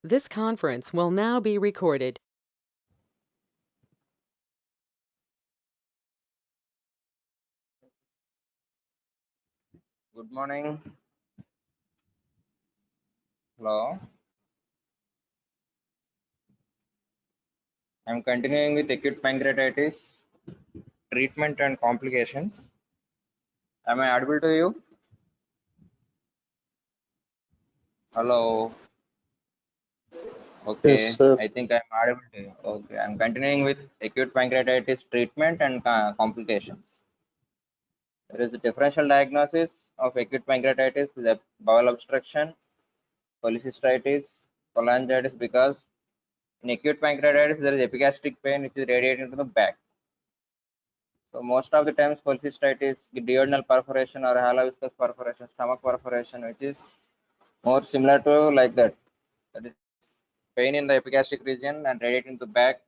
This conference will now be recorded. Good morning. Hello. I'm continuing with acute pancreatitis treatment and complications. Am I audible to you? Hello. Yes, Okay. sir. I think I'm audible to you. Okay. I'm continuing with acute pancreatitis treatment and complications. There is a differential diagnosis of acute pancreatitis with a bowel obstruction, cholecystitis, cholangitis because in acute pancreatitis there is epigastric pain which is radiating to the back. So most of the times cholecystitis, duodenal perforation or haloviscous perforation, stomach perforation, which is more similar to like that. That is pain in the epigastric region and radiating to back.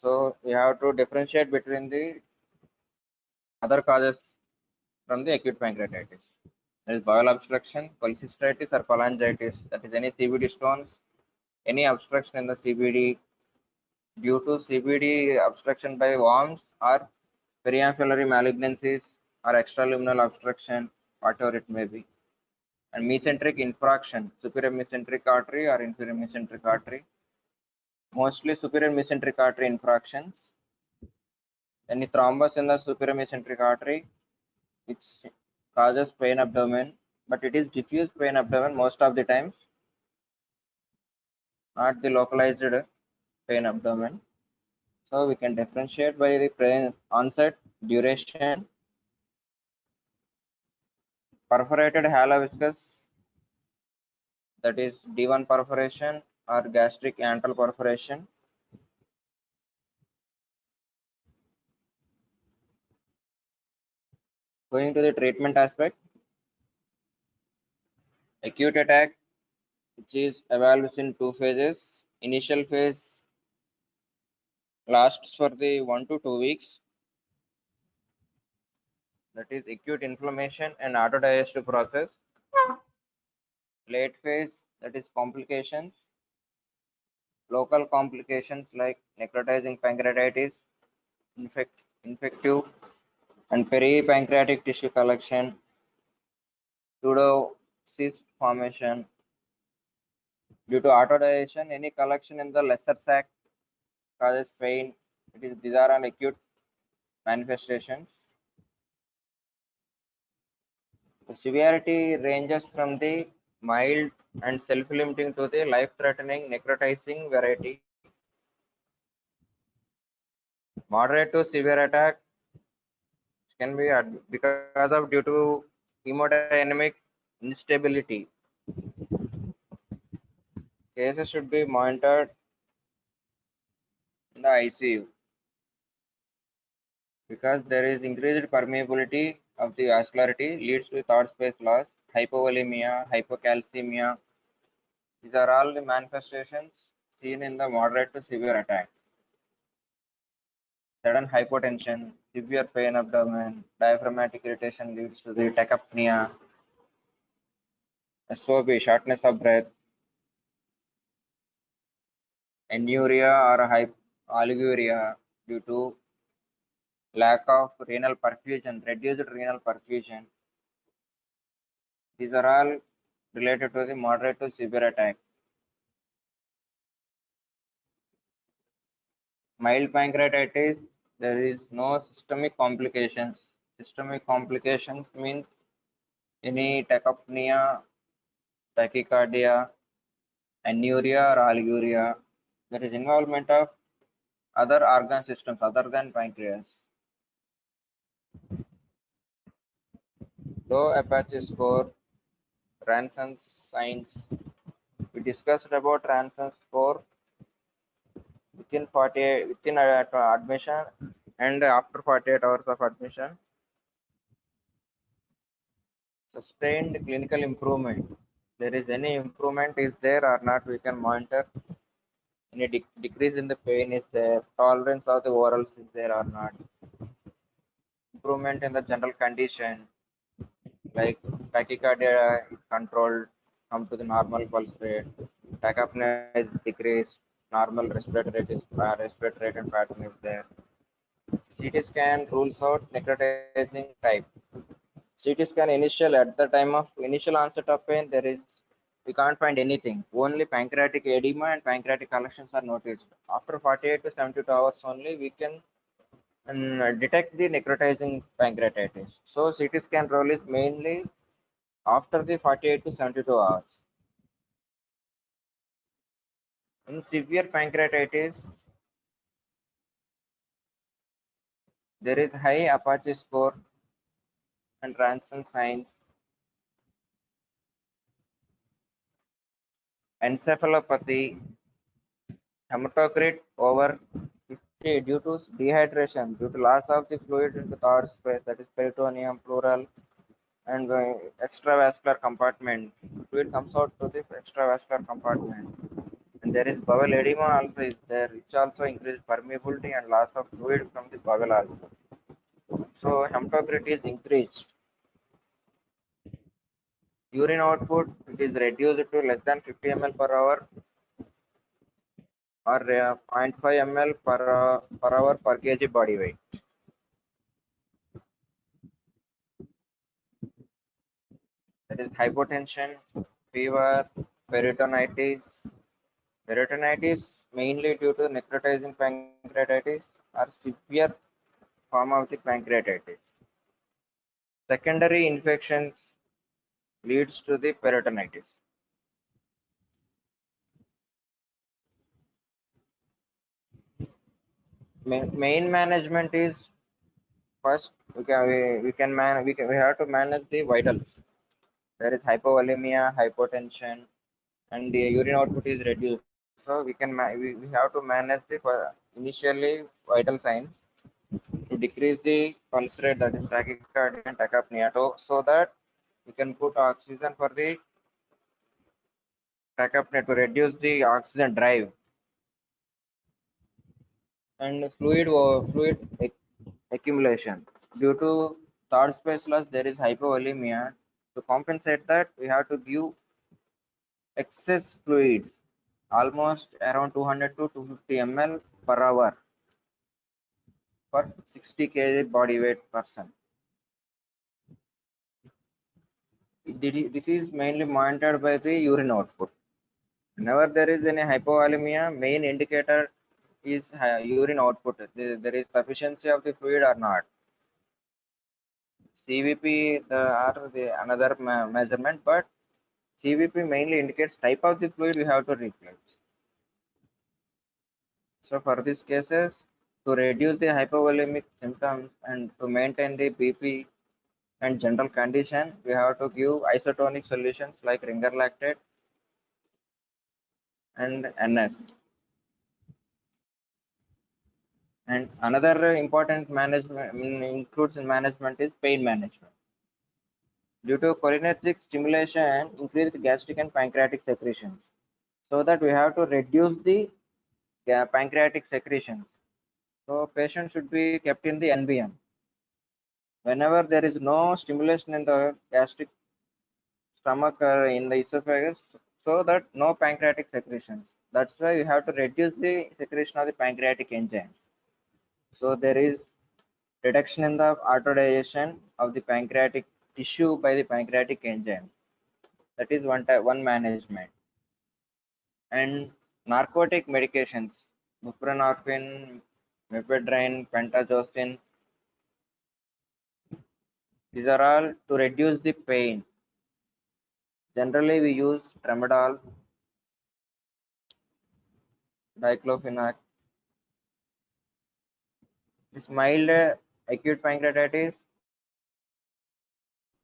So we have to differentiate between the other causes from the acute pancreatitis. There is bowel obstruction, cholecystitis or cholangitis. That is any CBD stones, any obstruction in the CBD due to CBD obstruction by worms or periampullary malignancies or extraluminal obstruction, whatever it may be. And mesenteric infraction, superior mesenteric artery or inferior mesenteric artery, mostly superior mesenteric artery infractions. Any thrombus in the superior mesenteric artery, which causes pain abdomen, but it is diffuse pain abdomen most of the times, not the localized pain abdomen. So we can differentiate by the pain onset, duration, perforated haloviscous, that is D1 perforation or gastric antral perforation. Going to the treatment aspect, acute attack, which is evaluated in two phases. Initial phase lasts for the 1 to 2 weeks. That is acute inflammation and autodigestive process. Late phase, that is complications, local complications like necrotizing pancreatitis, infective and peripancreatic tissue collection, pseudocyst formation. Due to autodigestion, any collection in the lesser sac causes pain. These are all acute manifestations. The severity ranges from the mild and self-limiting to the life-threatening necrotizing variety. Moderate to severe attack can be because of due to hemodynamic instability. Cases should be monitored in the ICU because there is increased permeability of the vascularity leads to thought space loss, hypovolemia, hypocalcemia. These are all the manifestations seen in the moderate to severe attack. Sudden hypotension, severe pain abdomen, diaphragmatic irritation leads to the tachypnea, SOB, shortness of breath, anuria or oliguria due to lack of renal perfusion, reduced renal perfusion. These are all related to the moderate to severe attack. Mild pancreatitis, there is no systemic complications. Systemic complications means any tachypnea, tachycardia, anuria or oliguria. There is involvement of other organ systems other than pancreas. Low Apache score, Ranson signs. We discussed about Ranson score within 48 within admission and after 48 hours of admission. Sustained clinical improvement. There is any improvement is there or not, we can monitor. Any decrease in the pain is there, tolerance of the orals is there or not. Improvement in the general condition like tachycardia is controlled, come to the normal pulse rate. tachypnea is decreased, normal respiratory rate and pattern is there. CT scan rules out necrotizing type. CT scan initial at the time of initial onset of pain, we can't find anything. Only pancreatic edema and pancreatic collections are noticed. After 48 to 72 hours only, we can detect the necrotizing pancreatitis. So CT scan role is mainly after the 48 to 72 hours. In severe pancreatitis, there is high Apache score and Ranson signs, encephalopathy, hematocrit over 50 due to dehydration, due to loss of the fluid in the third space, that is peritoneum, pleural, and extravascular compartment. Fluid comes out to the extravascular compartment. And there is bowel edema also is there, which also increases permeability and loss of fluid from the bowel also. So hematocrit is increased. Urine output, it is reduced to less than 50 ml per hour or 0.5 ml per hour per kg body weight. That is hypotension, fever, peritonitis. Peritonitis mainly due to necrotizing pancreatitis or severe form of the pancreatitis. Secondary infections leads to the peritonitis. Main management is first we have to manage the vitals. There is hypovolemia, hypotension, and the urine output is reduced. So we have to manage the initially vital signs to decrease the pulse rate, that is tachycardia and tachypnea, so that we can put oxygen for the tachypnea to reduce the oxygen drive. And fluid accumulation due to third space loss, there is hypovolemia. To compensate that, we have to give excess fluids, almost around 200 to 250 ml per hour for 60 kg body weight person. This is mainly monitored by the urine output. Whenever there is any hypovolemia, main indicator is urine output. There is sufficiency of the fluid or not. CVP another measurement, but CVP mainly indicates type of the fluid we have to replace. So for these cases, to reduce the hypovolemic symptoms and to maintain the BP and general condition, we have to give isotonic solutions like Ringer lactate and NS. And another important management includes in management is pain management. Due to cholinergic stimulation, increased gastric and pancreatic secretions. So that we have to reduce the pancreatic secretions. So patient should be kept in the NBM. Whenever there is no stimulation in the gastric stomach or in the esophagus, so that no pancreatic secretions. That's why you have to reduce the secretion of the pancreatic enzymes. So there is reduction in the autodigestion of the pancreatic tissue by the pancreatic enzyme. That is one management. And narcotic medications, buprenorphine, methadone, pentazocine, these are all to reduce the pain. Generally, we use tramadol, diclofenac. This mild acute pancreatitis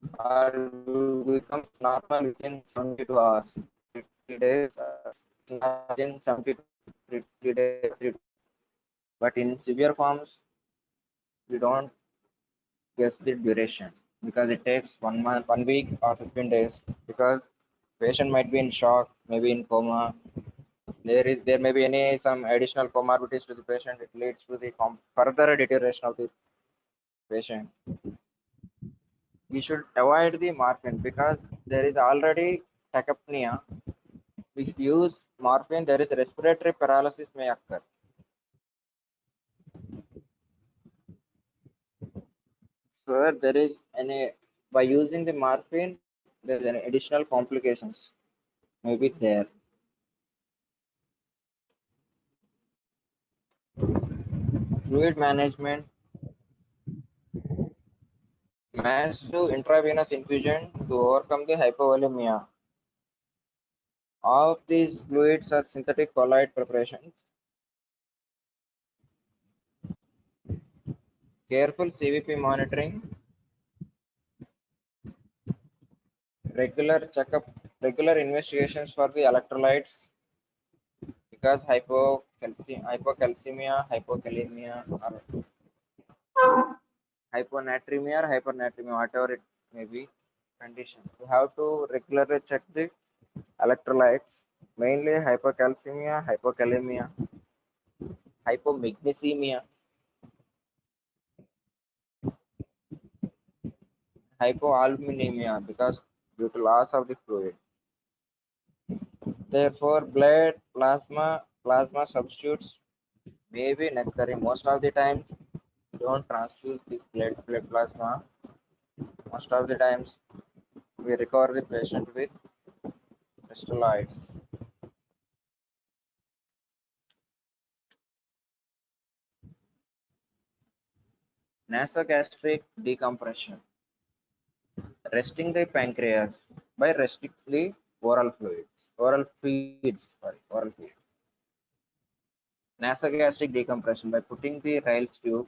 becomes normal within 72 hours, 50 days, within 70 to 3 days. But in severe forms, we don't guess the duration because it takes 1 month, 1 week, or 15 days. Because patient might be in shock, maybe in coma. There may be some additional comorbidities to the patient. It leads to the further deterioration of the patient. We should avoid the morphine because there is already tachypnea. We should use morphine, there is respiratory paralysis may occur. So there is any, by using the morphine, there is any additional complications maybe there. Fluid management, massive intravenous infusion to overcome the hypovolemia. All of these fluids are synthetic colloid preparations. Careful CVP monitoring, regular checkup, regular investigations for the electrolytes because hypocalcemia, hypokalemia, or hyponatremia or hypernatremia, whatever it may be condition. We have to regularly check the electrolytes, mainly hypocalcemia, hypokalemia, hypomagnesemia, hypoalbuminemia because due to loss of the fluid. Therefore, blood, plasma substitutes may be necessary. Most of the times, don't transfuse this blood plasma. Most of the times, we recover the patient with crystalloids. Nasogastric decompression. Resting the pancreas by resting the oral fluids, oral feeds. Nasogastric decompression by putting the Ryle's tube,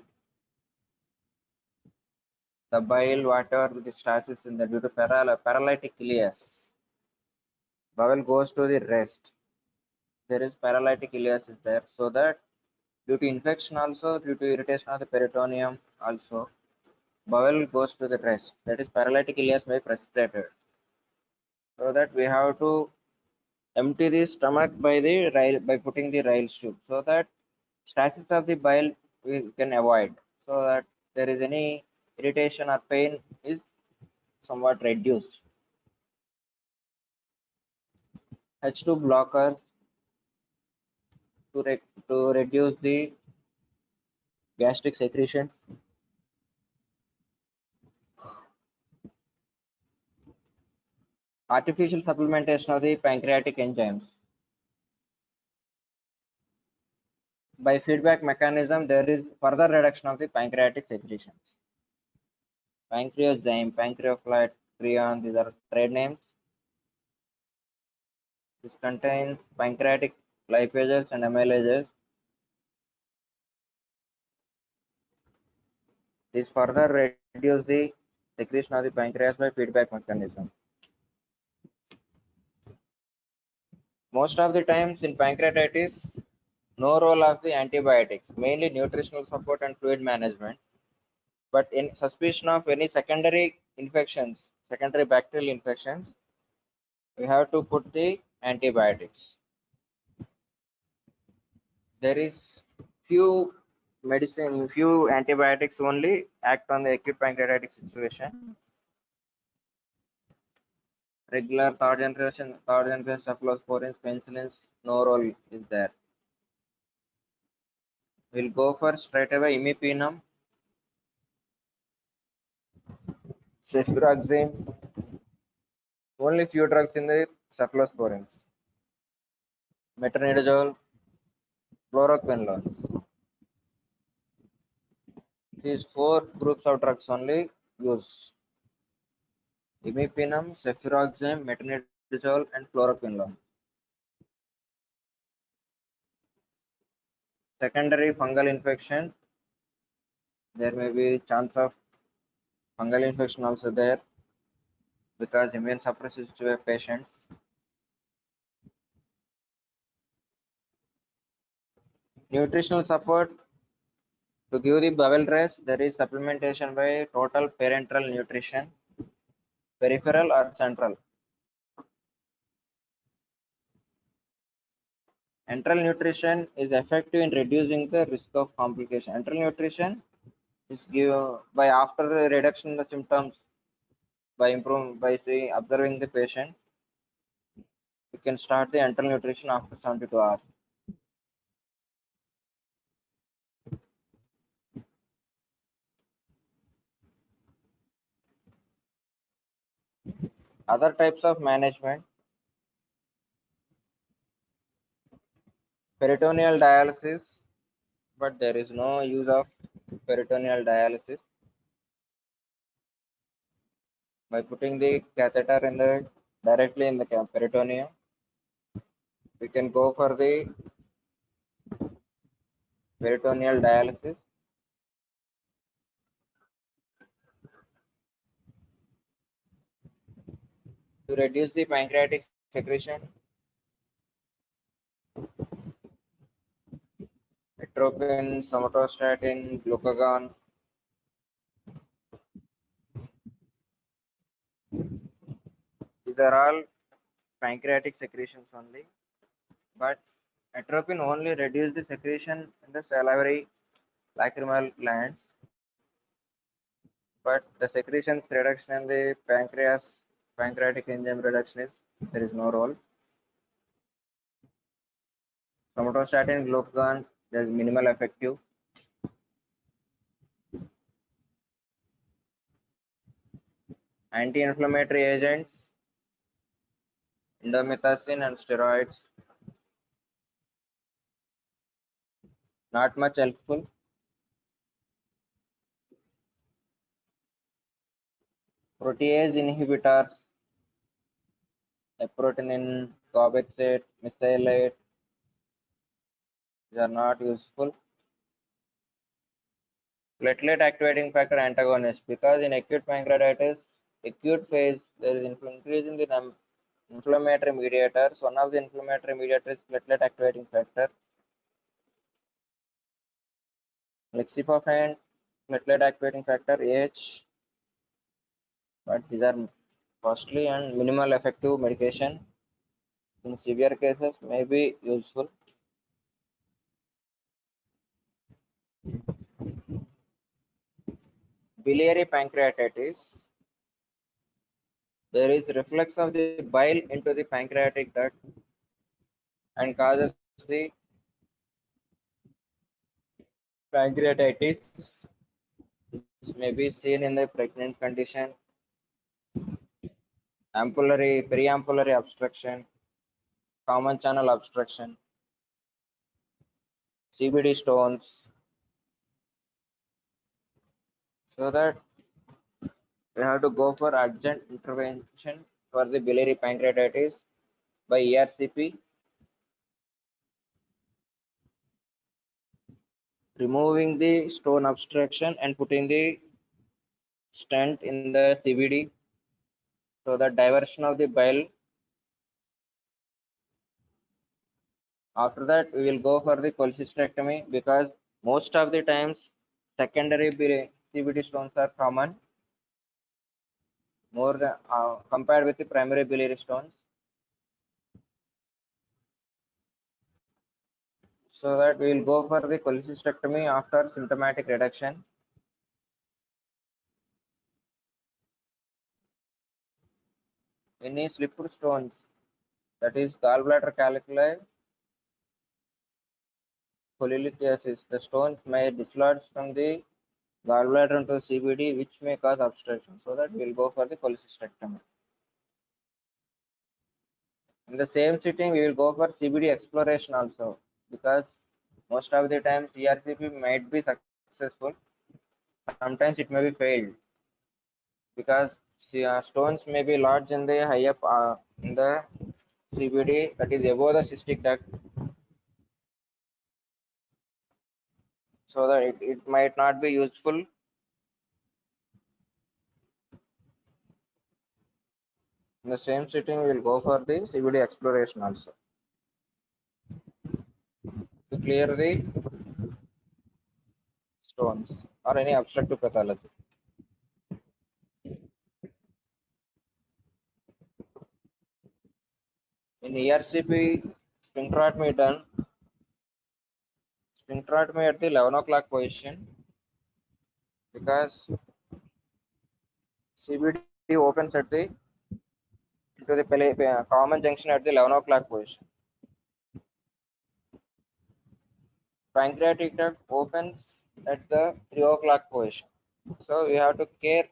the bile water with the stasis in the due to paralytic ileus. Bowel goes to the rest. There is paralytic ileus is there, so that due to infection also, due to irritation of the peritoneum also, bowel goes to the rest. That is paralytic ileus may be precipitated. So that we have to empty the stomach by the by putting the Ryle's tube, so that stasis of the bile we can avoid, so that there is any irritation or pain is somewhat reduced. H2 blockers to reduce the gastric secretion. Artificial supplementation of the pancreatic enzymes. By feedback mechanism, there is further reduction of the pancreatic secretions. Pancreozyme, pancreoflat, prion, these are trade names. This contains pancreatic lipases and amylases. This further reduce the secretion of the pancreas by feedback mechanism. Most of the times in pancreatitis, no role of the antibiotics, mainly nutritional support and fluid management. But in suspicion of any secondary infections, secondary bacterial infections, we have to put the antibiotics. There is few antibiotics only act on the acute pancreatitis situation. Regular third generation cephalosporins, penicillins, no role is there. We'll go for straight away imipenem, ceftriaxone, only few drugs in the cephalosporins, metronidazole, fluoroquinolones. These four groups of drugs only used: imipenem, ceftriaxone, metronidazole, and fluoroquinolone. Secondary fungal infection, there may be chance of fungal infection also there because immune suppressive to a patient. Nutritional support to give the bowel rest, there is supplementation by total parenteral nutrition, peripheral or central. Enteral nutrition is effective in reducing the risk of complication. Enteral nutrition is given by after reduction in the symptoms by observing the patient. We can start the enteral nutrition after 72 hours. Other types of management: peritoneal dialysis, but there is no use of peritoneal dialysis. By putting the catheter in the directly in the peritoneum, we can go for the peritoneal dialysis. To reduce the pancreatic secretion, atropine, somatostatin, glucagon. These are all pancreatic secretions only, but atropine only reduces the secretion in the salivary lacrimal glands, but the secretions reduction in the pancreatic enzyme reduction is there is no role. Somatostatin, glucagon, there is minimal effective. Anti-inflammatory agents, indomethacin and steroids, not much helpful. Protease inhibitors, aprotinin, corbexate, mesylate, these are not useful. Platelet activating factor antagonist, because in acute pancreatitis, acute phase, there is increase in the inflammatory mediators. One of the inflammatory mediators is platelet activating factor. Lexiphafen, platelet activating factor AH, but these are costly and minimal effective medication. In severe cases, may be useful. Biliary pancreatitis, there is reflux of the bile into the pancreatic duct and causes the pancreatitis. This may be seen in the pregnant condition. Ampullary, periampullary obstruction, common channel obstruction, CBD stones. So that we have to go for urgent intervention for the biliary pancreatitis by ERCP, removing the stone obstruction and putting the stent in the CBD, so that diversion of the bile. After that, we will go for the cholecystectomy, because most of the times secondary CBD stones are common, more than compared with the primary biliary stones. So that we will go for the cholecystectomy after symptomatic reduction. Any slippery stones, that is gallbladder calculi, cholelithiasis, the stones may dislodge from the gallbladder into CBD, which may cause obstruction. So that we will go for the cholecystectomy. In the same sitting, we will go for CBD exploration also, because most of the time CRCP might be successful, sometimes it may be failed, because stones may be lodged in the high up in the CBD, that is above the cystic duct, so that it might not be useful. In the same sitting, we will go for the CBD exploration also to clear the stones or any obstructive pathology. In ERCP, sphincterotomy done, sphincterotomy at the 11 o'clock position, because CBD opens at the to the common junction at the 11 o'clock position. Pancreatic duct opens at the 3 o'clock position. So we have to care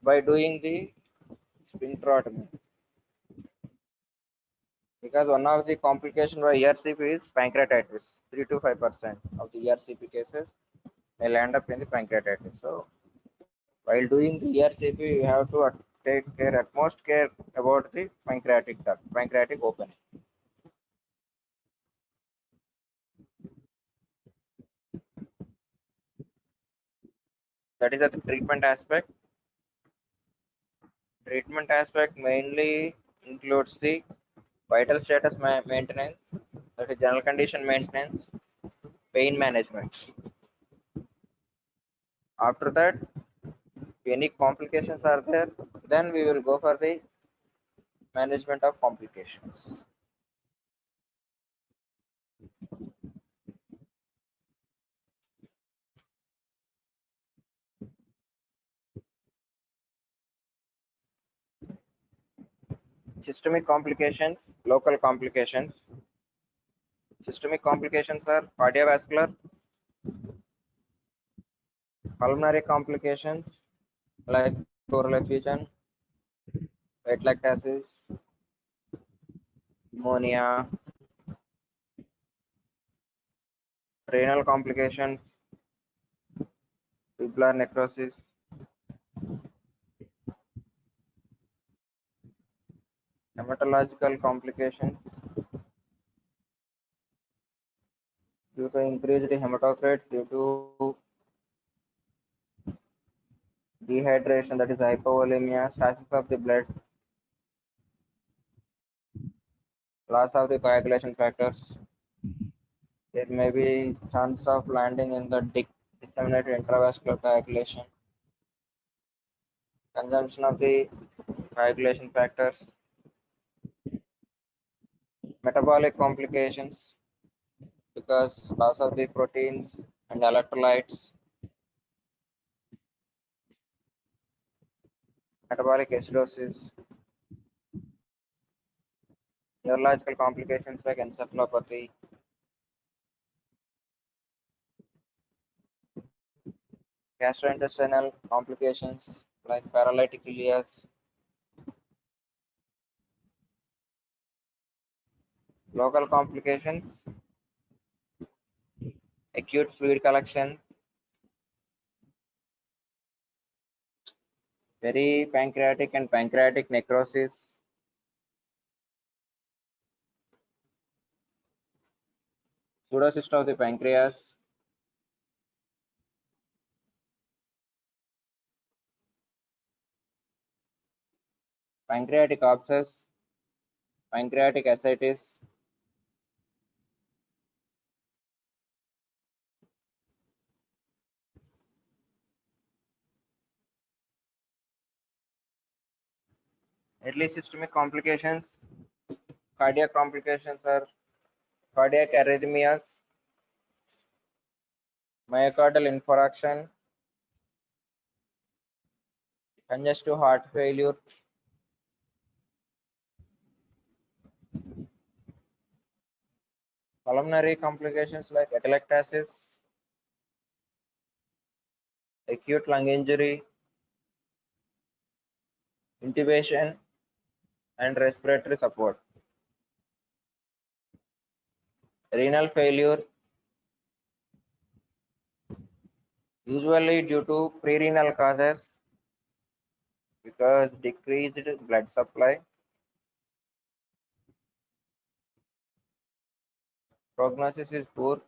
by doing the sphincterotomy, because one of the complications by ERCP is pancreatitis. 3 to 5% of the ERCP cases will end up in the pancreatitis. So while doing the ERCP, you have to take care, utmost care about the pancreatic duct, pancreatic opening. That is the treatment aspect. Treatment aspect mainly includes the vital status maintenance, that is general condition maintenance, pain management. After that, if any complications are there, then we will go for the management of complications. Systemic complications, local complications. Systemic complications are cardiovascular, pulmonary complications like pleural effusion, white lactasis, pneumonia, renal complications, tubular necrosis, hematological complications due to increased hematocrit due to dehydration, that is hypovolemia, stasis of the blood, loss of the coagulation factors. There may be chance of landing in the disseminated intravascular coagulation, consumption of the coagulation factors, metabolic complications because loss of the proteins and electrolytes, metabolic acidosis, neurological complications like encephalopathy, gastrointestinal complications like paralytic ileus, local complications, acute fluid collection, peripancreatic and pancreatic necrosis, pseudocyst of the pancreas, pancreatic abscess, pancreatic ascites, early systemic complications, cardiac complications are cardiac arrhythmias, myocardial infarction, congestive heart failure, pulmonary complications like atelectasis, acute lung injury, intubation, and respiratory support. Renal failure, usually due to prerenal causes because decreased blood supply. Prognosis is poor.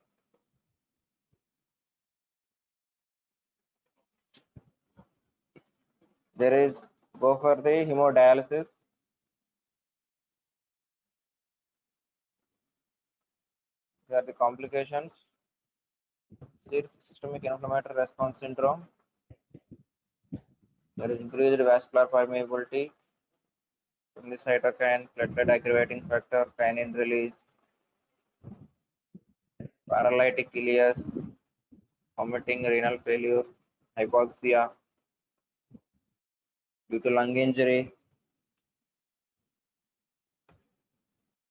There is go for the hemodialysis. There are the complications. Severe systemic inflammatory response syndrome. There is increased vascular permeability from the cytokine, platelet activating factor, kinin release, paralytic ileus, vomiting, renal failure, hypoxia due to lung injury,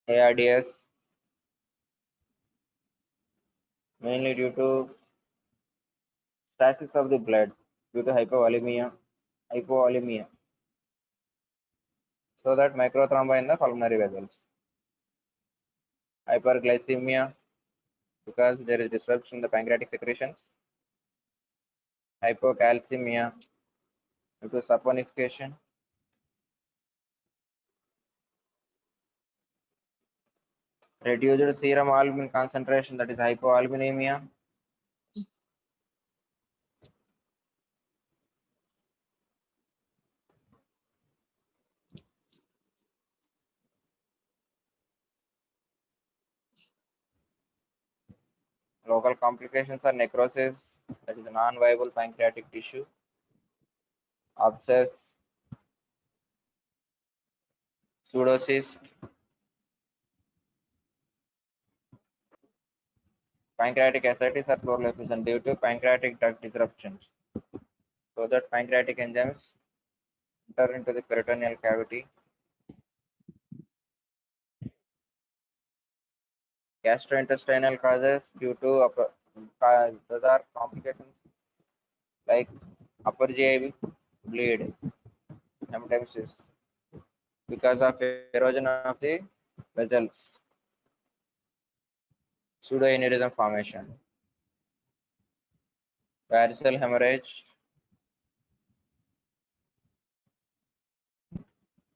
ARDS, mainly due to stasis of the blood due to hypovolemia, so that microthrombi in the pulmonary vessels. Hyperglycemia, because there is disruption in the pancreatic secretions. Hypocalcemia due to saponification. Reduced serum albumin concentration, that is hypoalbuminemia. Local complications are necrosis, that is non-viable pancreatic tissue, abscess, pseudocyst, pancreatic ascites or proliferation due to pancreatic duct disruptions, so that pancreatic enzymes enter into the peritoneal cavity. Gastrointestinal causes due to those are complications like upper GI bleed, hematemesis, because of erosion of the vessels, pseudoaneurysm formation, varicose hemorrhage,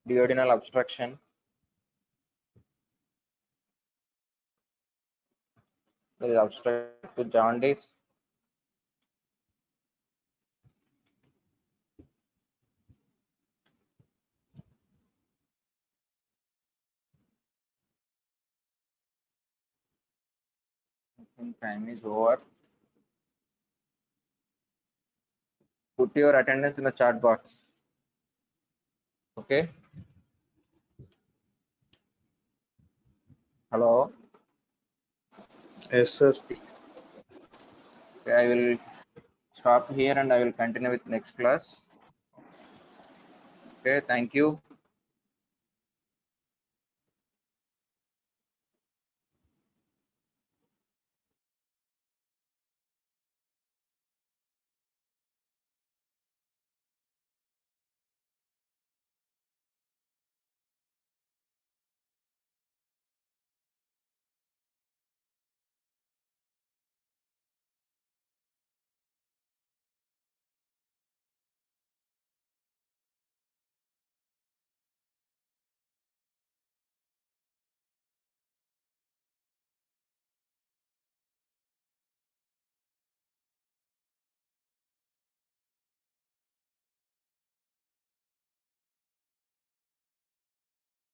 duodenal obstruction, there is obstructive jaundice, I think time is over. Put your attendance in the chat box. Okay. Hello. Yes, sir. Okay, I will stop here and I will continue with next class. Okay, thank you.